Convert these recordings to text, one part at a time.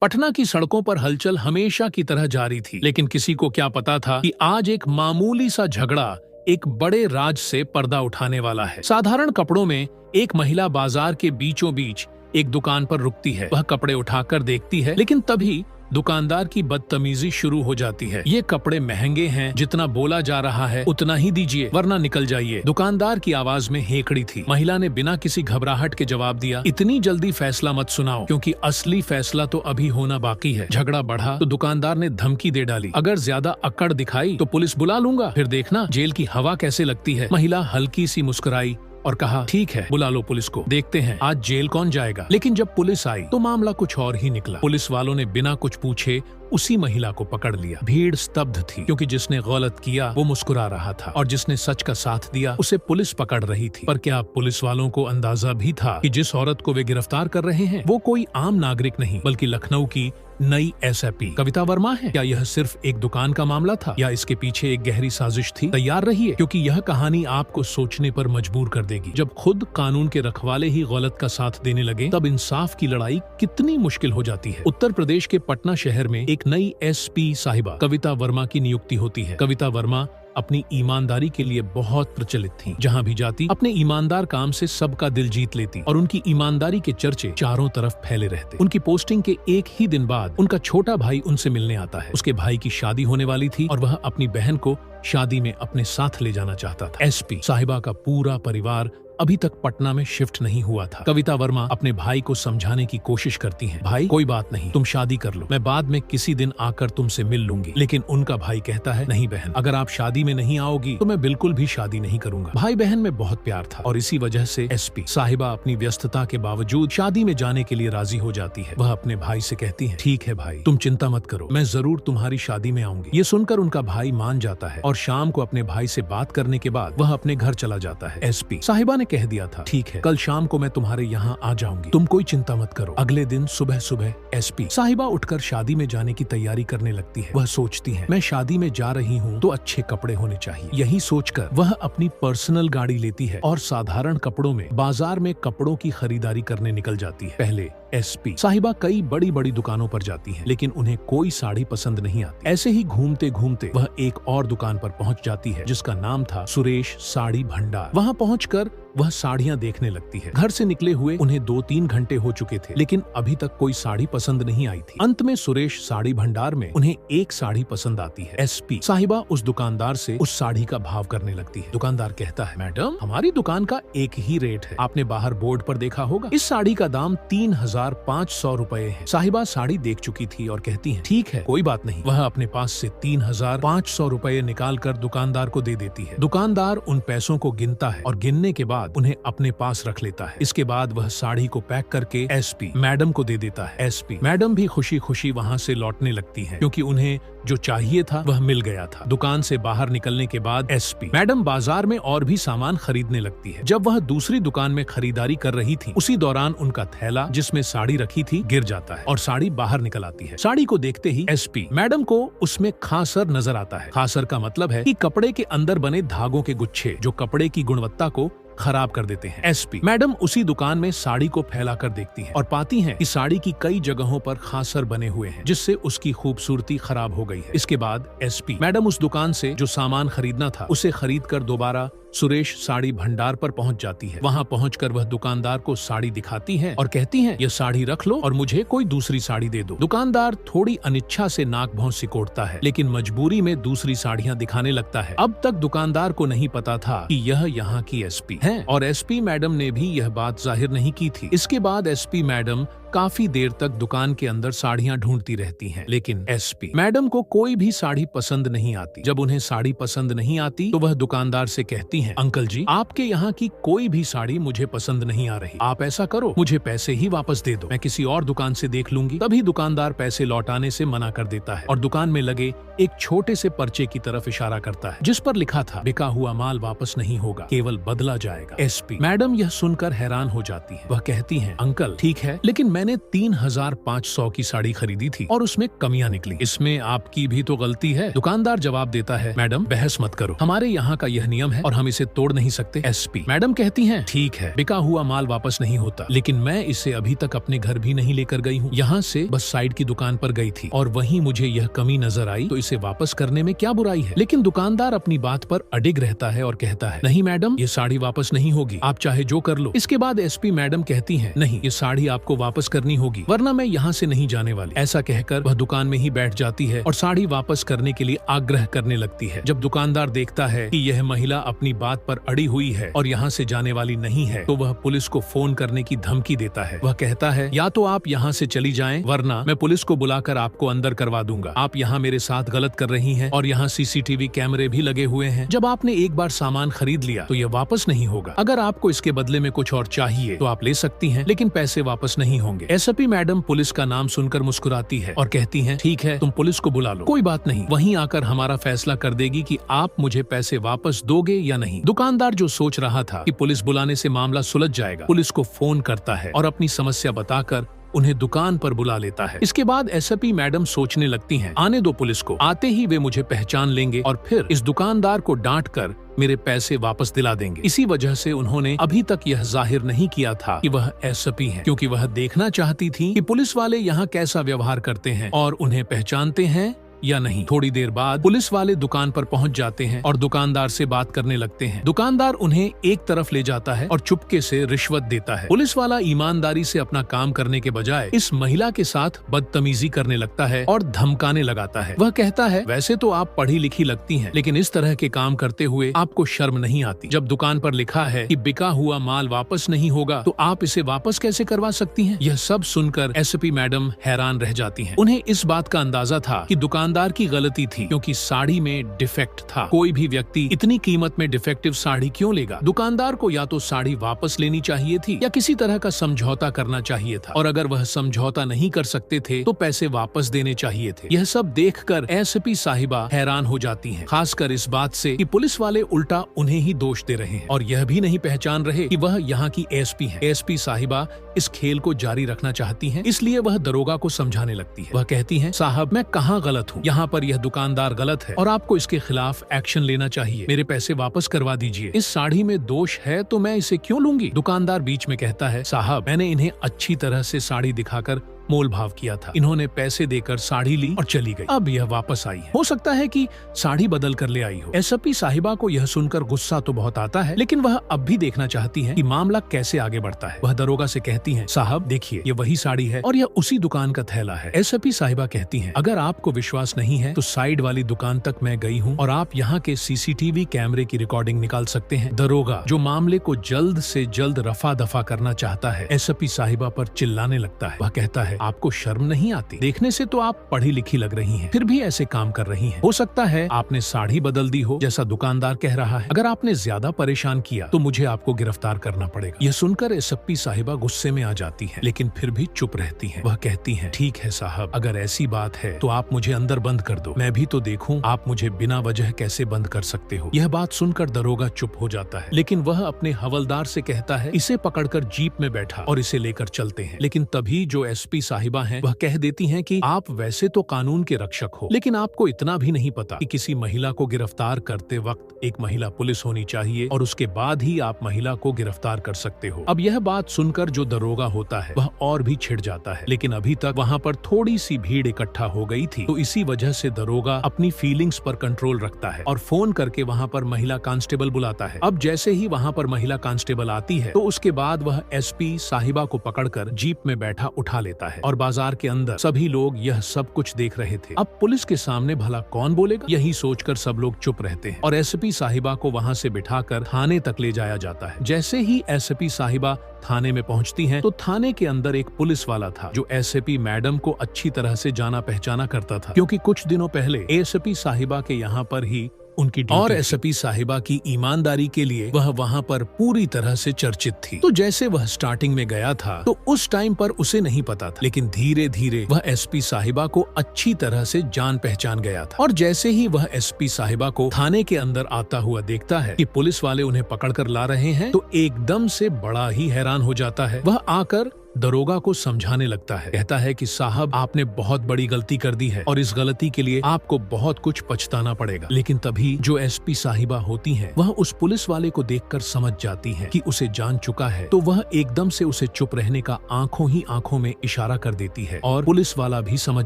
पटना की सड़कों पर हलचल हमेशा की तरह जारी थी, लेकिन किसी को क्या पता था कि आज एक मामूली सा झगड़ा एक बड़े राज से पर्दा उठाने वाला है। साधारण कपड़ों में एक महिला बाजार के बीचों बीच एक दुकान पर रुकती है। वह कपड़े उठाकर देखती है, लेकिन तभी दुकानदार की बदतमीजी शुरू हो जाती है। ये कपड़े महंगे हैं, जितना बोला जा रहा है उतना ही दीजिए वरना निकल जाइए। दुकानदार की आवाज में हेकड़ी थी। महिला ने बिना किसी घबराहट के जवाब दिया, इतनी जल्दी फैसला मत सुनाओ, क्योंकि असली फैसला तो अभी होना बाकी है। झगड़ा बढ़ा तो दुकानदार ने धमकी दे डाली, अगर ज्यादा अकड़ दिखाई तो पुलिस बुला लूंगा, फिर देखना जेल की हवा कैसे लगती है। महिला हल्की सी मुस्कुराई और कहा, ठीक है, बुला लो पुलिस को, देखते हैं आज जेल कौन जाएगा। लेकिन जब पुलिस आई तो मामला कुछ और ही निकला। पुलिस वालों ने बिना कुछ पूछे उसी महिला को पकड़ लिया। भीड़ स्तब्ध थी, क्योंकि जिसने गलत किया वो मुस्कुरा रहा था और जिसने सच का साथ दिया उसे पुलिस पकड़ रही थी। पर क्या पुलिस वालों को अंदाजा भी था कि जिस औरत को वे गिरफ्तार कर रहे हैं वो कोई आम नागरिक नहीं, बल्कि लखनऊ की नई एसपी कविता वर्मा है? क्या यह सिर्फ एक दुकान का मामला था, या इसके पीछे एक गहरी साजिश थी? तैयार रहिए, क्योंकि यह कहानी आपको सोचने पर मजबूर कर देगी। जब खुद कानून के रखवाले ही गलत का साथ देने लगे, तब इंसाफ की लड़ाई कितनी मुश्किल हो जाती है। उत्तर प्रदेश के पटना शहर में एक नई एसपी साहिबा कविता वर्मा की नियुक्ति होती है। कविता वर्मा अपनी ईमानदारी के लिए बहुत प्रचलित थीं। जहां भी जाती अपने ईमानदार काम से सबका दिल जीत लेती और उनकी ईमानदारी के चर्चे चारों तरफ फैले रहते। उनकी पोस्टिंग के एक ही दिन बाद उनका छोटा भाई उनसे मिलने आता है। उसके भाई की शादी होने वाली थी और वह अपनी बहन को शादी में अपने साथ ले जाना चाहता था। एसपी साहिबा का पूरा परिवार अभी तक पटना में शिफ्ट नहीं हुआ था। कविता वर्मा अपने भाई को समझाने की कोशिश करती हैं, भाई कोई बात नहीं, तुम शादी कर लो, मैं बाद में किसी दिन आकर तुमसे मिल लूंगी। लेकिन उनका भाई कहता है, नहीं बहन, अगर आप शादी में नहीं आओगी तो मैं बिल्कुल भी शादी नहीं करूंगा। भाई बहन में बहुत प्यार था और इसी वजह से एसपी साहिबा अपनी व्यस्तता के बावजूद शादी में जाने के लिए राजी हो जाती है। वह अपने भाई से कहती है, ठीक है भाई, तुम चिंता मत करो, मैं जरूर तुम्हारी शादी में आऊंगी। ये सुनकर उनका भाई मान जाता है और शाम को अपने भाई से बात करने के बाद वह अपने घर चला जाता है। एसपी साहिबा ने कह दिया था, ठीक है, कल शाम को मैं तुम्हारे यहाँ आ जाऊंगी, तुम कोई चिंता मत करो। अगले दिन सुबह सुबह एसपी साहिबा उठकर शादी में जाने की तैयारी करने लगती है। वह सोचती है, मैं शादी में जा रही हूँ तो अच्छे कपड़े होने चाहिए। यही सोचकर वह अपनी पर्सनल गाड़ी लेती है और साधारण कपड़ों में बाजार में कपड़ों की खरीदारी करने निकल जाती है। पहले एसपी साहिबा कई बड़ी बड़ी दुकानों पर जाती हैं, लेकिन उन्हें कोई साड़ी पसंद नहीं आती। ऐसे ही घूमते घूमते वह एक और दुकान पर पहुंच जाती है, जिसका नाम था सुरेश साड़ी भंडार। वहां पहुंचकर वह साड़ियां देखने लगती है। घर से निकले हुए उन्हें 2-3 घंटे हो चुके थे, लेकिन अभी तक कोई साड़ी पसंद नहीं आई थी। अंत में सुरेश साड़ी भंडार में उन्हें एक साड़ी पसंद आती है। एसपी साहिबा उस दुकानदार से उस साड़ी का भाव करने लगती है। दुकानदार कहता है, मैडम, हमारी दुकान का एक ही रेट है, आपने बाहर बोर्ड पर देखा होगा। इस साड़ी का दाम 3,500 रुपए है। साहिबा साड़ी देख चुकी थी और कहती है, ठीक है, कोई बात नहीं। वह अपने पास से 3,500 रुपए निकाल कर दुकानदार को दे देती है। दुकानदार उन पैसों को गिनता है और गिनने के बाद उन्हें अपने पास रख लेता है। इसके बाद वह साड़ी को पैक करके एसपी मैडम को दे देता है। एसपी मैडम भी खुशी खुशी वहाँ से लौटने लगती हैं, क्योंकि उन्हें जो चाहिए था वह मिल गया था। दुकान से बाहर निकलने के बाद एसपी मैडम बाजार में और भी सामान खरीदने लगती है। जब वह दूसरी दुकान में खरीदारी कर रही थी, उसी दौरान उनका थैला जिसमें साड़ी रखी थी गिर जाता है और साड़ी बाहर निकल आती है। साड़ी को देखते ही एसपी मैडम को उसमें खासर नजर आता है। खासर का मतलब है कि कपड़े के अंदर बने धागों के गुच्छे, जो कपड़े की गुणवत्ता को खराब कर देते हैं। एसपी मैडम उसी दुकान में साड़ी को फैलाकर देखती हैं और पाती हैं कि साड़ी की कई जगहों पर खासर बने हुए हैं, जिससे उसकी खूबसूरती खराब हो गई है। इसके बाद एसपी मैडम उस दुकान से जो सामान खरीदना था उसे खरीदकर दोबारा सुरेश साड़ी भंडार पर पहुंच जाती है। वहां पहुंचकर वह दुकानदार को साड़ी दिखाती हैं और कहती हैं, यह साड़ी रख लो और मुझे कोई दूसरी साड़ी दे दो। दुकानदार थोड़ी अनिच्छा से नाक भौं सिकोड़ता है, लेकिन मजबूरी में दूसरी साड़ियां दिखाने लगता है। अब तक दुकानदार को नहीं पता था कि यह यहाँ की एसपी है और एसपी मैडम ने भी यह बात जाहिर नहीं की थी। इसके बाद एसपी मैडम काफी देर तक दुकान के अंदर साड़ियां ढूंढती रहती हैं, लेकिन एसपी मैडम को कोई भी साड़ी पसंद नहीं आती। जब उन्हें साड़ी पसंद नहीं आती तो वह दुकानदार से कहती हैं, अंकल जी, आपके यहाँ की कोई भी साड़ी मुझे पसंद नहीं आ रही। आप ऐसा करो, मुझे पैसे ही वापस दे दो, मैं किसी और दुकान से देख लूंगी। तभी दुकानदार पैसे लौटाने से मना कर देता है और दुकान में लगे एक छोटे से पर्चे की तरफ इशारा करता है, जिस पर लिखा था, बिका हुआ माल वापस नहीं होगा, केवल बदला जाएगा। एसपी मैडम यह सुनकर हैरान हो जाती है। वह कहती हैं, अंकल ठीक है, लेकिन मैं मैंने 3500 की साड़ी खरीदी थी और उसमें कमियां निकली। इसमें आपकी भी तो गलती है। दुकानदार जवाब देता है, मैडम बहस मत करो, हमारे यहाँ का यह नियम है और हम इसे तोड़ नहीं सकते। एसपी, मैडम कहती हैं, ठीक है, बिका हुआ माल वापस नहीं होता, लेकिन मैं इसे अभी तक अपने घर भी नहीं लेकर गई हूँ। यहाँ से बस साइड की दुकान पर गई थी और वहीं मुझे यह कमी नजर आई, तो इसे वापस करने में क्या बुराई है। लेकिन दुकानदार अपनी बात पर अडिग रहता है और कहता है, नहीं मैडम, ये साड़ी वापस नहीं होगी, आप चाहे जो कर लो। इसके बाद एसपी मैडम कहती हैं, नहीं, ये साड़ी आपको वापस करनी होगी, वरना मैं यहाँ से नहीं जाने वाली। ऐसा कहकर वह दुकान में ही बैठ जाती है और साड़ी वापस करने के लिए आग्रह करने लगती है। जब दुकानदार देखता है कि यह महिला अपनी बात पर अड़ी हुई है और यहाँ से जाने वाली नहीं है, तो वह पुलिस को फोन करने की धमकी देता है। वह कहता है, या तो आप यहाँ से चली जाएं, वरना मैं पुलिस को बुलाकर आपको अंदर करवा दूंगा। आप यहाँ मेरे साथ गलत कर रही हैं और यहाँ सीसीटीवी कैमरे भी लगे हुए हैं। जब आपने एक बार सामान खरीद लिया तो यह वापस नहीं होगा। अगर आपको इसके बदले में कुछ और चाहिए तो आप ले सकती हैं, लेकिन पैसे वापस नहीं होंगे। एसपी मैडम पुलिस का नाम सुनकर मुस्कुराती है और कहती हैं, ठीक है, तुम पुलिस को बुला लो, कोई बात नहीं, वहीं आकर हमारा फैसला कर देगी कि आप मुझे पैसे वापस दोगे या नहीं। दुकानदार, जो सोच रहा था कि पुलिस बुलाने से मामला सुलझ जाएगा, पुलिस को फोन करता है और अपनी समस्या बताकर उन्हें दुकान पर बुला लेता है। इसके बाद एसपी मैडम सोचने लगती हैं, आने दो पुलिस को, आते ही वे मुझे पहचान लेंगे और फिर इस दुकानदार को डांट कर मेरे पैसे वापस दिला देंगे। इसी वजह से उन्होंने अभी तक यह जाहिर नहीं किया था कि वह एसपी हैं, क्योंकि वह देखना चाहती थी कि पुलिस वाले यहाँ कैसा व्यवहार करते हैं और उन्हें पहचानते हैं या नहीं। थोड़ी देर बाद पुलिस वाले दुकान पर पहुंच जाते हैं और दुकानदार से बात करने लगते हैं। दुकानदार उन्हें एक तरफ ले जाता है और चुपके से रिश्वत देता है। पुलिस वाला ईमानदारी से अपना काम करने के बजाय इस महिला के साथ बदतमीजी करने लगता है और धमकाने लगाता है। वह कहता है, वैसे तो आप पढ़ी लिखी लगती हैं, लेकिन इस तरह के काम करते हुए आपको शर्म नहीं आती। जब दुकान पर लिखा है कि बिका हुआ माल वापस नहीं होगा, तो आप इसे वापस कैसे करवा सकती हैं? यह सब सुनकर एसपी मैडम हैरान रह जाती हैं। उन्हें इस बात का अंदाजा था कि दुकानदार की गलती थी, क्योंकि साड़ी में डिफेक्ट था। कोई भी व्यक्ति इतनी कीमत में डिफेक्टिव साड़ी क्यों लेगा? दुकानदार को या तो साड़ी वापस लेनी चाहिए थी या किसी तरह का समझौता करना चाहिए था, और अगर वह समझौता नहीं कर सकते थे तो पैसे वापस देने चाहिए थे। यह सब देखकर एसपी साहिबा हैरान हो जाती हैं, खासकर इस बात से कि पुलिस वाले उल्टा उन्हें ही दोष दे रहे हैं और यह भी नहीं पहचान रहे कि वह यहाँ की एसपी हैं। एसपी साहिबा इस खेल को जारी रखना चाहती हैं, इसलिए वह दरोगा को समझाने लगती है। वह कहती हैं, साहब, मैं कहाँ गलत हूँ? यहाँ पर यह दुकानदार गलत है और आपको इसके खिलाफ एक्शन लेना चाहिए। मेरे पैसे वापस करवा दीजिए। इस साड़ी में दोष है तो मैं इसे क्यों लूंगी? दुकानदार बीच में कहता है, साहब, मैंने इन्हें अच्छी तरह से साड़ी दिखाकर मोल भाव किया था, इन्होंने पैसे देकर साड़ी ली और चली गई, अब यह वापस आई है, हो सकता है कि साड़ी बदल कर ले आई हो। एसपी साहिबा को यह सुनकर गुस्सा तो बहुत आता है, लेकिन वह अब भी देखना चाहती हैं कि मामला कैसे आगे बढ़ता है। वह दरोगा से कहती हैं, साहब देखिए, ये वही साड़ी है और यह उसी दुकान का थैला है। एसपी साहिबा कहती हैं, अगर आपको विश्वास नहीं है तो साइड वाली दुकान तक मैं गई हूँ और आप यहाँ के सीसीटीवी कैमरे की रिकॉर्डिंग निकाल सकते हैं। दरोगा, जो मामले को जल्द से जल्द रफा दफा करना चाहता है, एसपी साहिबा पर चिल्लाने लगता है। वह कहता है, आपको शर्म नहीं आती? देखने से तो आप पढ़ी लिखी लग रही हैं, फिर भी ऐसे काम कर रही हैं। हो सकता है आपने साड़ी बदल दी हो, जैसा दुकानदार कह रहा है। अगर आपने ज्यादा परेशान किया तो मुझे आपको गिरफ्तार करना पड़ेगा। यह सुनकर एसपी साहिबा गुस्से में आ जाती है, लेकिन फिर भी चुप रहती है। वह कहती है, ठीक है साहब, अगर ऐसी बात है तो आप मुझे अंदर बंद कर दो, मैं भी तो देखूं आप मुझे बिना वजह कैसे बंद कर सकते हो। यह बात सुनकर दरोगा चुप हो जाता है, लेकिन वह अपने हवलदार से कहता है, इसे पकड़कर जीप में बैठा और इसे लेकर चलते हैं। लेकिन तभी जो एसपी साहिबा हैं, वह कह देती हैं कि आप वैसे तो कानून के रक्षक हो, लेकिन आपको इतना भी नहीं पता कि किसी महिला को गिरफ्तार करते वक्त एक महिला पुलिस होनी चाहिए और उसके बाद ही आप महिला को गिरफ्तार कर सकते हो। अब यह बात सुनकर जो दरोगा होता है वह और भी छिड़ जाता है, लेकिन अभी तक वहाँ पर थोड़ी सी भीड़ इकट्ठा हो गई थी, तो इसी वजह से दरोगा अपनी फीलिंग्स पर कंट्रोल रखता है और फोन करके वहाँ पर महिला कांस्टेबल बुलाता है। अब जैसे ही वहाँ पर महिला कांस्टेबल आती है तो उसके बाद वह एसपी साहिबा को पकड़कर जीप में बैठा उठा लेता है और बाजार के अंदर सभी लोग यह सब कुछ देख रहे थे। अब पुलिस के सामने भला कौन बोलेगा, यही सोचकर सब लोग चुप रहते हैं और एसपी साहिबा को वहां से बिठाकर थाने तक ले जाया जाता है। जैसे ही एसपी साहिबा थाने में पहुंचती हैं, तो थाने के अंदर एक पुलिस वाला था जो एसपी मैडम को अच्छी तरह से जाना पहचाना करता था, क्योंकि कुछ दिनों पहले एसपी साहिबा के यहाँ पर ही उनकी और एसपी साहिबा की ईमानदारी के लिए वह वहां पर पूरी तरह से चर्चित थी। तो जैसे वह स्टार्टिंग में गया था तो उस टाइम पर उसे नहीं पता था, लेकिन धीरे धीरे वह एसपी साहिबा को अच्छी तरह से जान पहचान गया था। और जैसे ही वह एसपी साहिबा को थाने के अंदर आता हुआ देखता है कि पुलिस वाले उन्हें पकड़ कर ला रहे हैं, तो एकदम से बड़ा ही हैरान हो जाता है। वह आकर दरोगा को समझाने लगता है। कहता है कि साहब, आपने बहुत बड़ी गलती कर दी है और इस गलती के लिए आपको बहुत कुछ पछताना पड़ेगा। लेकिन तभी जो एसपी साहिबा होती हैं, वह उस पुलिस वाले को देखकर समझ जाती हैं कि उसे जान चुका है, तो वह एकदम से उसे चुप रहने का आंखों ही आंखों में इशारा कर देती है और पुलिस वाला भी समझ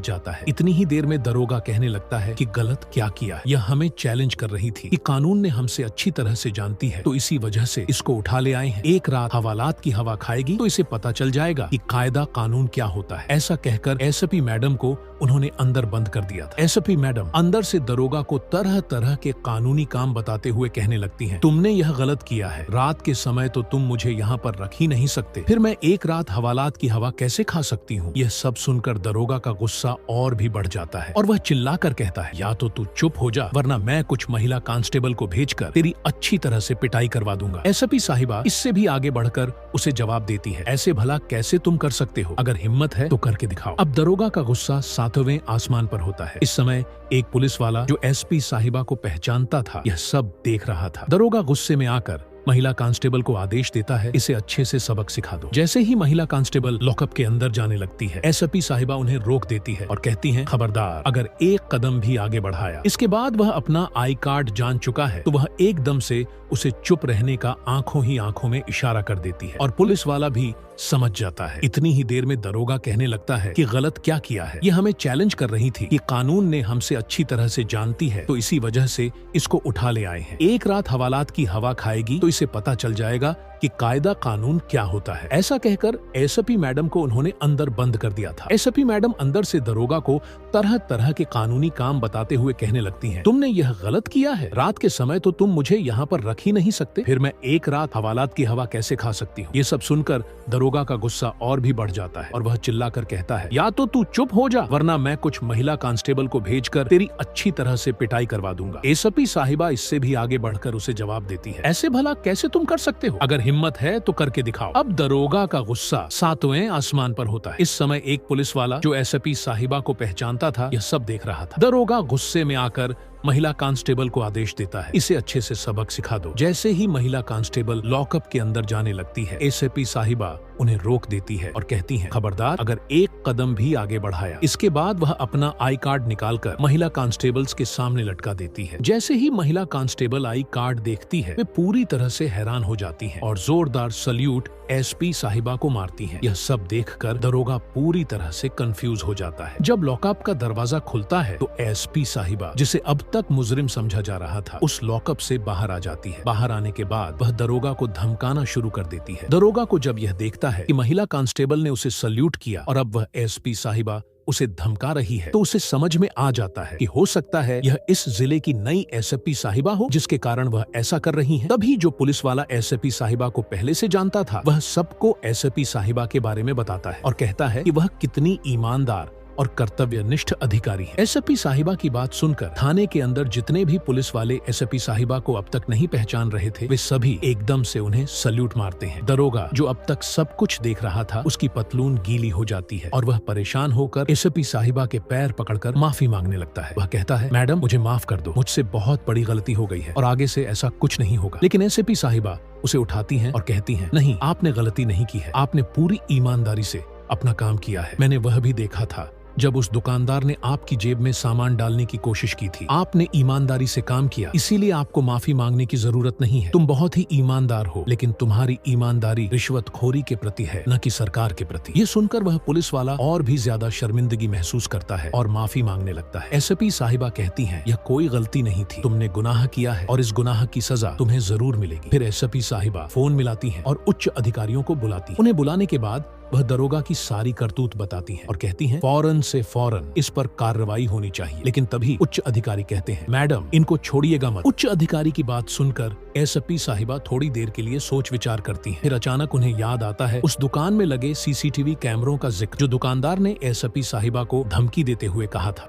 जाता है। इतनी ही देर में दरोगा कहने लगता है कि गलत क्या किया। यह हमें चैलेंज कर रही थी कि कानून ने हमसे अच्छी तरह से जानती है, तो इसी वजह से इसको उठा ले आए हैं। एक रात हवालात की हवा खाएगी तो इसे पता चल जाएगा कि कायदा कानून क्या होता है। ऐसा कहकर एसपी मैडम को उन्होंने अंदर बंद कर दिया था। एसपी मैडम अंदर से दरोगा को तरह तरह के कानूनी काम बताते हुए कहने लगती हैं, तुमने यह गलत किया है। रात के समय तो तुम मुझे यहाँ पर रख ही नहीं सकते, फिर मैं एक रात हवालात की हवा कैसे खा सकती हूँ। यह सब सुनकर दरोगा का गुस्सा और भी बढ़ जाता है और वह चिल्लाकर कहता है, या तो तू चुप हो जा, वरना मैं कुछ महिला कांस्टेबल को भेजकर तेरी अच्छी तरह से पिटाई करवा दूंगा। एसपी साहिबा इससे भी आगे बढ़कर उसे जवाब देती है, ऐसे भला कैसे तुम कर सकते हो? अगर हिम्मत है तो करके दिखाओ। अब दरोगा का गुस्सा 7वें आसमान पर होता है। इस समय एक पुलिस वाला जो एसपी साहिबा को पहचानता था, यह सब देख रहा था। दरोगा गुस्से में आकर महिला कांस्टेबल को आदेश देता है, इसे अच्छे से सबक सिखा दो। जैसे ही महिला कांस्टेबल लॉकअप के अंदर जाने लगती है, एसपी साहिबा उन्हें रोक देती है और कहती है, खबरदार, अगर एक कदम भी आगे बढ़ाया। इसके बाद वह अपना आई कार्ड जान चुका है, तो वह एकदम से उसे चुप रहने का आंखों ही आंखों में इशारा कर देती है और पुलिस वाला भी समझ जाता है। इतनी ही देर में दरोगा कहने लगता है कि गलत क्या किया है। यह हमें चैलेंज कर रही थी कि कानून ने हमसे अच्छी तरह से जानती है, तो इसी वजह से इसको उठा ले आए हैं। एक रात हवालात की हवा खाएगी तो इसे पता चल जाएगा कि कायदा कानून क्या होता है। ऐसा कहकर एसपी मैडम को उन्होंने अंदर बंद कर दिया था। एसपी मैडम अंदर से दरोगा को तरह तरह के कानूनी काम बताते हुए कहने लगती हैं, तुमने यह गलत किया है। रात के समय तो तुम मुझे यहाँ पर रख ही नहीं सकते, फिर मैं एक रात हवालात की हवा कैसे खा सकती हूँ। ये सब सुनकर दरोगा का गुस्सा और भी बढ़ जाता है और वह चिल्लाकर कहता है, या तो तू चुप हो जा, वरना मैं कुछ महिला कांस्टेबल को भेजकर तेरी अच्छी तरह से पिटाई करवा दूंगा। एसपी साहिबा इससे भी आगे बढ़कर उसे जवाब देती है, ऐसे भला कैसे तुम कर सकते हो? अगर हिम्मत है तो करके दिखाओ। अब दरोगा का गुस्सा 7वें आसमान पर होता है। इस समय एक पुलिस वाला जो एसपी साहिबा को पहचानता था, यह सब देख रहा था। दरोगा गुस्से में आकर महिला कांस्टेबल को आदेश देता है, इसे अच्छे से सबक सिखा दो। जैसे ही महिला कांस्टेबल लॉकअप के अंदर जाने लगती है, एसपी साहिबा उन्हें रोक देती है और कहती है, खबरदार, अगर एक कदम भी आगे बढ़ाया। इसके बाद वह अपना आई कार्ड निकालकर महिला कांस्टेबल्स के सामने लटका देती है। जैसे ही महिला कांस्टेबल आई कार्ड देखती है, वे पूरी तरह से हैरान हो जाती है और जोरदार सल्यूट एसपी साहिबा को मारती हैं। यह सब देखकर दरोगा पूरी तरह से कंफ्यूज हो जाता है। जब लॉकअप का दरवाजा खुलता है तो एसपी साहिबा, जिसे अब तक मुजरिम समझा जा रहा था, उस लॉकअप से बाहर आ जाती है। बाहर आने के बाद वह दरोगा को धमकाना शुरू कर देती है। दरोगा को जब यह देखता है कि महिला कांस्टेबल ने उसे सल्यूट किया और अब वह एसपी साहिबा उसे धमका रही है, तो उसे समझ में आ जाता है कि हो सकता है यह इस जिले की नई एसपी साहिबा हो, जिसके कारण वह ऐसा कर रही हैं। तभी जो पुलिस वाला एसपी साहिबा को पहले से जानता था, वह सबको एसपी साहिबा के बारे में बताता है और कहता है कि वह कितनी ईमानदार और कर्तव्यनिष्ठ अधिकारी है। एसपी साहिबा की बात सुनकर थाने के अंदर जितने भी पुलिस वाले एसपी साहिबा को अब तक नहीं पहचान रहे थे, वे सभी एकदम से उन्हें सल्यूट मारते हैं। दरोगा जो अब तक सब कुछ देख रहा था, उसकी पतलून गीली हो जाती है और वह परेशान होकर एसपी साहिबा के पैर पकड़कर माफी मांगने लगता है। वह कहता है, मैडम, मुझे माफ कर दो, मुझसे बहुत बड़ी गलती हो गई है और आगे से ऐसा कुछ नहीं होगा। लेकिन एसपी साहिबा उसे उठाती हैं और कहती हैं, नहीं, आपने गलती नहीं की है, आपने पूरी ईमानदारी से अपना काम किया है। मैंने वह भी देखा था जब उस दुकानदार ने आपकी जेब में सामान डालने की कोशिश की थी। आपने ईमानदारी से काम किया, इसीलिए आपको माफी मांगने की जरूरत नहीं है। तुम बहुत ही ईमानदार हो, लेकिन तुम्हारी ईमानदारी रिश्वतखोरी के प्रति है, न कि सरकार के प्रति। ये सुनकर वह पुलिस वाला और भी ज्यादा शर्मिंदगी महसूस करता है और माफी मांगने लगता है। एसपी साहिबा कहती हैं, यह कोई गलती नहीं थी, तुमने गुनाह किया है और इस गुनाह की सजा तुम्हें जरूर मिलेगी। फिर एसपी साहिबा फोन मिलाती हैं और उच्च अधिकारियों को बुलाती हैं। उन्हें बुलाने के बाद वह दरोगा की सारी करतूत बताती हैं और कहती हैं, फौरन से फौरन इस पर कार्रवाई होनी चाहिए। लेकिन तभी उच्च अधिकारी कहते हैं, मैडम, इनको छोड़िएगा मत। उच्च अधिकारी की बात सुनकर एसपी साहिबा थोड़ी देर के लिए सोच विचार करती हैं। फिर अचानक उन्हें याद आता है उस दुकान में लगे सीसीटीवी कैमरों का जिक्र, जो दुकानदार ने एसपी साहिबा को धमकी देते हुए कहा था।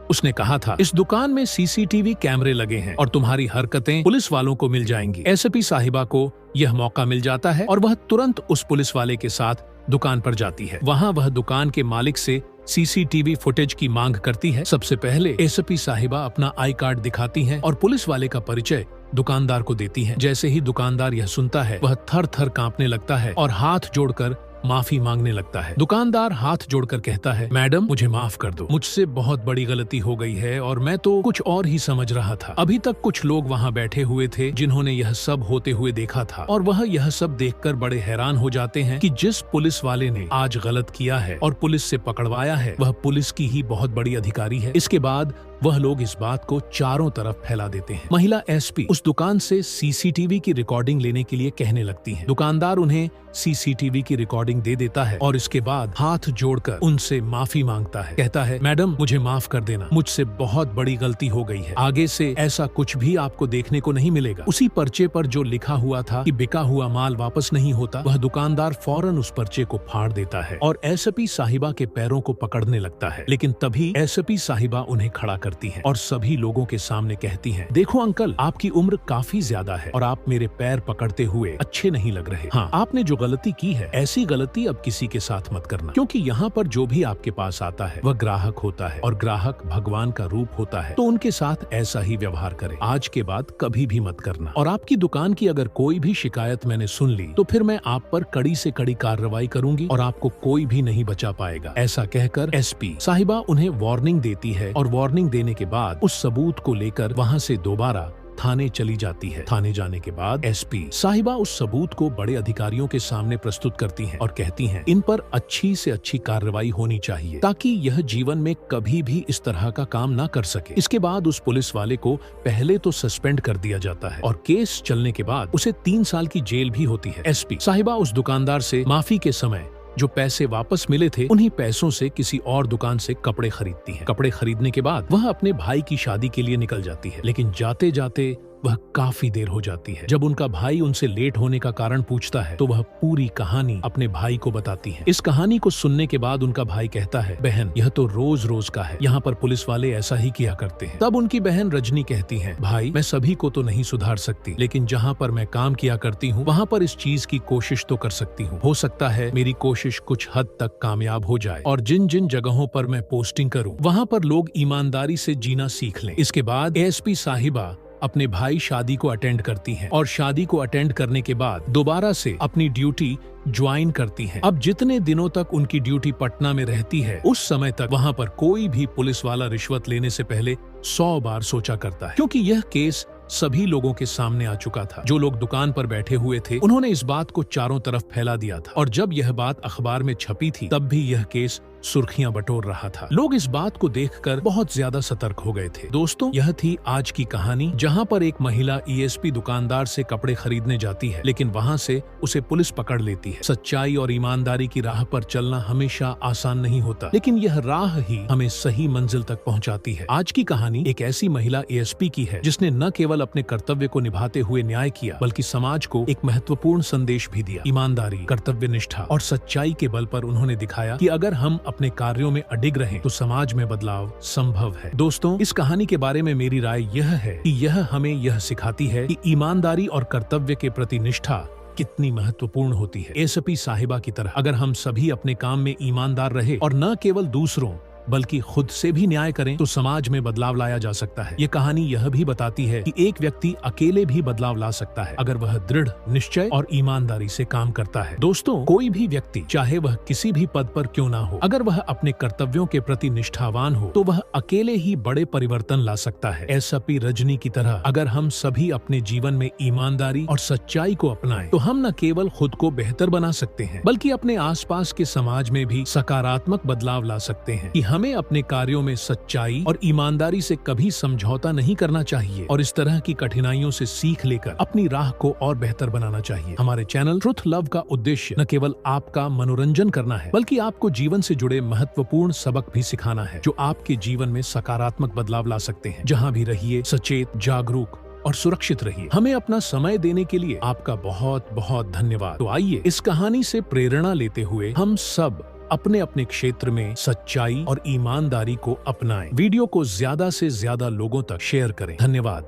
उसने कहा था, इस दुकान में सीसीटीवी कैमरे लगे हैं और तुम्हारी हरकतें पुलिस वालों को मिल जाएंगी। एसपी साहिबा को यह मौका मिल जाता है और वह तुरंत उस पुलिस वाले के साथ दुकान पर जाती है। वहां वह दुकान के मालिक से सीसीटीवी फुटेज की मांग करती है। सबसे पहले एसपी साहिबा अपना आई कार्ड दिखाती हैं और पुलिस वाले का परिचय दुकानदार को देती है। जैसे ही दुकानदार यह सुनता है, वह थर थर कांपने लगता है और हाथ जोड़कर माफी मांगने लगता है। दुकानदार हाथ जोड़कर कहता है, मैडम मुझे माफ कर दो, मुझसे बहुत बड़ी गलती हो गई है और मैं तो कुछ और ही समझ रहा था। अभी तक कुछ लोग वहाँ बैठे हुए थे जिन्होंने यह सब होते हुए देखा था और वह यह सब देखकर बड़े हैरान हो जाते हैं कि जिस पुलिस वाले ने आज गलत किया है और पुलिस से पकड़वाया है वह पुलिस की ही बहुत बड़ी अधिकारी है। इसके बाद वह लोग इस बात को चारों तरफ फैला देते हैं। महिला एसपी उस दुकान से सीसीटीवी की रिकॉर्डिंग लेने के लिए कहने लगती है। दुकानदार उन्हें सीसीटीवी की रिकॉर्डिंग दे देता है और इसके बाद हाथ जोड़कर उनसे माफी मांगता है। कहता है, मैडम मुझे माफ कर देना, मुझसे बहुत बड़ी गलती हो गई है, आगे से ऐसा कुछ भी आपको देखने को नहीं मिलेगा। उसी पर्चे पर जो लिखा हुआ था कि बिका हुआ माल वापस नहीं होता, वह दुकानदार फौरन उस पर्चे को फाड़ देता है और एसपी साहिबा के पैरों को पकड़ने लगता है। लेकिन तभी एसपी साहिबा उन्हें खड़ा करती है और सभी लोगों के सामने कहती है, देखो अंकल, आपकी उम्र काफी ज्यादा है और आप मेरे पैर पकड़ते हुए अच्छे नहीं लग रहे। हाँ, आपने जो गलती की है ऐसी गलती अब किसी के साथ मत करना, क्योंकि यहाँ पर जो भी आपके पास आता है वह ग्राहक होता है और ग्राहक भगवान का रूप होता है, तो उनके साथ ऐसा ही व्यवहार करें। आज के बाद कभी भी मत करना और आपकी दुकान की अगर कोई भी शिकायत मैंने सुन ली तो फिर मैं आप पर कड़ी से कड़ी कार्रवाई करूंगी और आपको कोई भी नहीं बचा पाएगा। ऐसा कहकर एसपी साहिबा उन्हें वार्निंग देती है और वार्निंग देने के बाद उस सबूत को लेकर वहाँ से दोबारा थाने चली जाती है। थाने जाने के बाद एसपी साहिबा उस सबूत को बड़े अधिकारियों के सामने प्रस्तुत करती हैं और कहती हैं, इन पर अच्छी से अच्छी कार्रवाई होनी चाहिए ताकि यह जीवन में कभी भी इस तरह का काम ना कर सके। इसके बाद उस पुलिस वाले को पहले तो सस्पेंड कर दिया जाता है और केस चलने के बाद उसे 3 साल की जेल भी होती है। एसपी साहिबा उस दुकानदार से माफी के समय जो पैसे वापस मिले थे उन्हीं पैसों से किसी और दुकान से कपड़े खरीदती है। कपड़े खरीदने के बाद वह अपने भाई की शादी के लिए निकल जाती है, लेकिन जाते जाते वह काफी देर हो जाती है। जब उनका भाई उनसे लेट होने का कारण पूछता है तो वह पूरी कहानी अपने भाई को बताती है। इस कहानी को सुनने के बाद उनका भाई कहता है, बहन यह तो रोज रोज का है, यहाँ पर पुलिस वाले ऐसा ही किया करते हैं। तब उनकी बहन रजनी कहती है, भाई मैं सभी को तो नहीं सुधार सकती, लेकिन जहाँ पर मैं काम किया करती हूँ वहाँ पर इस चीज की कोशिश तो कर सकती हूँ। हो सकता है मेरी कोशिश कुछ हद तक कामयाब हो जाए और जिन जिन जगहों पर मैं पोस्टिंग करूँ वहाँ पर लोग ईमानदारी से जीना सीख लें। इसके बाद एएसपी साहिबा अपने भाई शादी को अटेंड करती हैं और शादी को अटेंड करने के बाद दोबारा से अपनी ड्यूटी ज्वाइन करती हैं। अब जितने दिनों तक उनकी ड्यूटी पटना में रहती है उस समय तक वहां पर कोई भी पुलिस वाला रिश्वत लेने से पहले 100 बार सोचा करता है, क्योंकि यह केस सभी लोगों के सामने आ चुका था। जो लोग दुकान पर बैठे हुए थे उन्होंने इस बात को चारों तरफ फैला दिया था और जब यह बात अखबार में छपी थी तब भी यह केस सुर्खियां बटोर रहा था। लोग इस बात को देखकर बहुत ज्यादा सतर्क हो गए थे। दोस्तों, यह थी आज की कहानी जहां पर एक महिला ईएसपी दुकानदार से कपड़े खरीदने जाती है, लेकिन वहां से उसे पुलिस पकड़ लेती है। सच्चाई और ईमानदारी की राह पर चलना हमेशा आसान नहीं होता, लेकिन यह राह ही हमें सही मंजिल तक पहुंचाती है। आज की कहानी एक ऐसी महिला एएसपी की है जिसने न केवल अपने कर्तव्य को निभाते हुए न्याय किया बल्कि समाज को एक महत्वपूर्ण संदेश भी दिया। ईमानदारी, कर्तव्य निष्ठा और सच्चाई के बल पर उन्होंने दिखाया कि अगर हम अपने कार्यों में अडिग रहें तो समाज में बदलाव संभव है। दोस्तों, इस कहानी के बारे में मेरी राय यह है कि यह हमें यह सिखाती है कि ईमानदारी और कर्तव्य के प्रति निष्ठा कितनी महत्वपूर्ण होती है। एएसपी साहिबा की तरह अगर हम सभी अपने काम में ईमानदार रहे और न केवल दूसरों बल्कि खुद से भी न्याय करें तो समाज में बदलाव लाया जा सकता है। ये कहानी यह भी बताती है कि एक व्यक्ति अकेले भी बदलाव ला सकता है अगर वह दृढ़ निश्चय और ईमानदारी से काम करता है। दोस्तों, कोई भी व्यक्ति चाहे वह किसी भी पद पर क्यों ना हो, अगर वह अपने कर्तव्यों के प्रति निष्ठावान हो तो वह अकेले ही बड़े परिवर्तन ला सकता है। एएसपी रजनी की तरह अगर हम सभी अपने जीवन में ईमानदारी और सच्चाई को अपनाएं तो हम न केवल खुद को बेहतर बना सकते हैं बल्कि अपने आसपास के समाज में भी सकारात्मक बदलाव ला सकते हैं। कि हमें अपने कार्यों में सच्चाई और ईमानदारी से कभी समझौता नहीं करना चाहिए और इस तरह की कठिनाइयों से सीख लेकर अपनी राह को और बेहतर बनाना चाहिए। हमारे चैनल ट्रुथ लव का उद्देश्य न केवल आपका मनोरंजन करना है बल्कि आपको जीवन से जुड़े महत्वपूर्ण सबक भी सिखाना है जो आपके जीवन में सकारात्मक बदलाव ला सकते हैं। जहाँ भी रहिए सचेत, जागरूक और सुरक्षित रहिए। हमें अपना समय देने के लिए आपका बहुत बहुत धन्यवाद। तो आइए इस कहानी से प्रेरणा लेते हुए हम सब अपने अपने क्षेत्र में सच्चाई और ईमानदारी को अपनाएं। वीडियो को ज्यादा से ज्यादा लोगों तक शेयर करें। धन्यवाद।